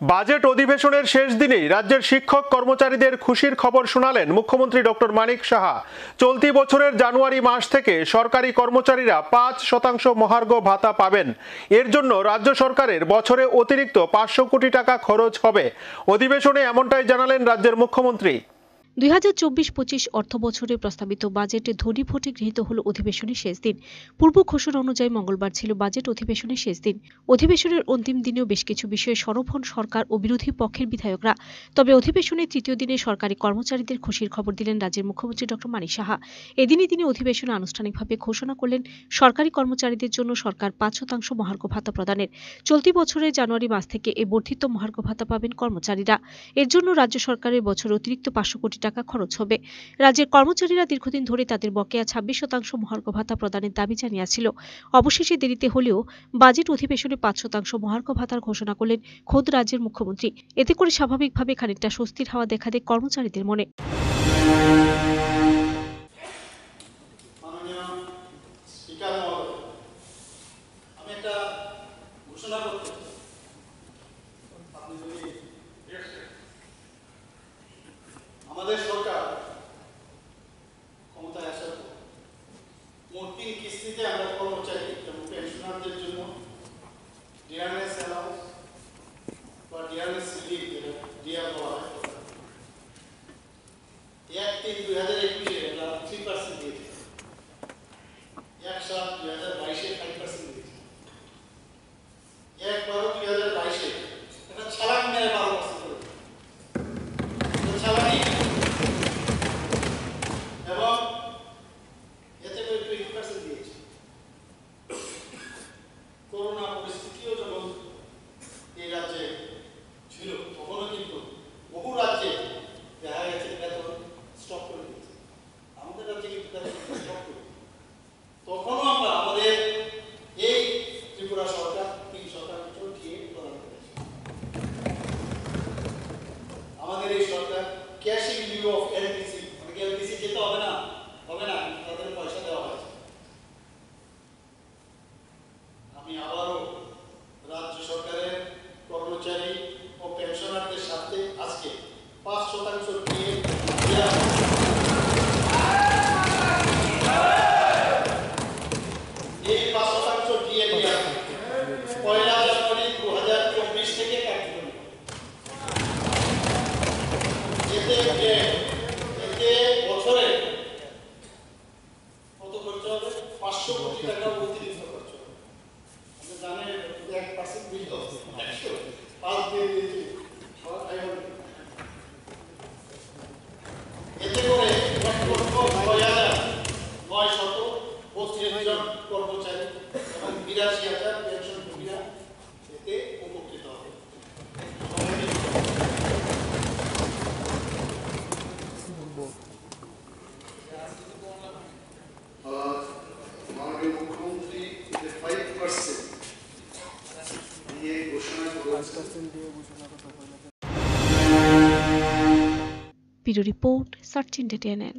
Budget অধিবেশনের শেষ দিনেই রাজ্যের শিক্ষক কর্মচারীদের খুশির খবর শোনালেন মুখ্যমন্ত্রী ডক্টর মানিক সাহা। চলতি বছরের জানুয়ারি মাস থেকে সরকারি কর্মচারীরা ৫% মহার্ঘ ভাতা পাবেন। এর জন্য রাজ্য সরকারের বছরে অতিরিক্ত ৫০০ কোটি টাকা খরচ হবে। অধিবেশনে এমনটাই জানালেন রাজ্যের মুখ্যমন্ত্রী। ২০২৪-২৫ অর্থ বছরে প্রস্তাবিত বাজেটে ধ্বনি ভোটে গৃহীত হল অধিবেশনের শেষ দিন। পূর্ব ঘোষণা অনুযায়ী মঙ্গলবার ছিল বাজেট অধিবেশনের শেষ দিন। অধিবেশনের অন্তিম দিনেও বেশ কিছু বিষয়ে সরব হন সরকার ও বিরোধী পক্ষের বিধায়করা। তবে অধিবেশনের তৃতীয় দিনে সরকারি কর্মচারীদের খুশির খবর দিলেন রাজ্যের মুখ্যমন্ত্রী ডক্টর মানিক সাহা। এদিনই তিনি অধিবেশনে আনুষ্ঠানিকভাবে ঘোষণা করলেন সরকারি কর্মচারীদের জন্য সরকার ৫% মহার্ঘ ভাতা প্রদানের। চলতি বছরের জানুয়ারি মাস থেকে এ বর্ধিত মহার্ঘ ভাতা পাবেন কর্মচারীরা। এর জন্য রাজ্য সরকারের বছরে অতিরিক্ত ৫০০ কোটি টাকা খরচ হবে। রাজ্যের কর্মচারীরা দীর্ঘদিন ধরে তাদের বকেয়া ২৬% মহার্ঘ ভাতা প্রদানের দাবি জানিয়েছিল। অবশেষে দেরিতে হলেও বাজেট অধিবেশনে ৫% মহার্ঘ ভাতার ঘোষণা করলেন খোদ রাজ্যের মুখ্যমন্ত্রী। এতে করে স্বাভাবিকভাবে খানিকটা স্বস্তির হাওয়া দেখা দেয় কর্মচারীদের মনে। আমাদের সরকার ক্ষমতায় আসার পর মোট ৩ কিস্তিতে আমরা কর্মচারী এবং পেনশনারদের জন্য ডিআরএস অ্যালাউন্স বা ডিআরএস রিলিফ যেটা ডিআর বলা হয় ১/৩/২০২১ আমরা 3% দিয়েছি, ১/৭/২০২২ 5% দিয়েছি, ১/১২/২০২২ এটা ছালান মেরে 12% করে ছালানি এবং এতে করে 20% দিয়েছে। করোনা পরিস্থিতিও যখন এই রাজ্যে ছিল তখনও কিন্তু বহু রাজ্যে দেখা গেছে বেতন স্টপ করে দিয়েছে। আমাদের রাজ্যে কিন্তু বেতন স্টপ করে তখনও আমরা আমাদের এই ত্রিপুরা সরকার ৩% দিয়ে প্রদান করেছে। আমাদের এই সরকার cash in lieu of LTC, LTC যেতে হবে না তাদের পয়সা দেওয়া হয়েছে। আমি আবারও রাজ্য সরকারের কর্মচারী ও পেনশনারদের সাথে আজকে ৫% দিয়ে এই ৫% দিয়ে দেওয়া ১লা জানুয়ারি ২০২৪ থেকে কার্যকরী। এতে বছরে কত খরচ হবে? ৫০০ কোটি টাকা অতিরিক্ত খরচ হবে। আপনি জানেন 1% বিল ১০০ 5 দিয়ে দিয়েছি। এতে করে ১,৬,৯৩২ জন কর্মচারী এবং ৮২,০০০ পেনশনভোগীরা এতে উপকৃত হবে। মাননীয় মুখ্যমন্ত্রী 5% দিয়ে ঘোষণা করেছেন। Bureau report, search India.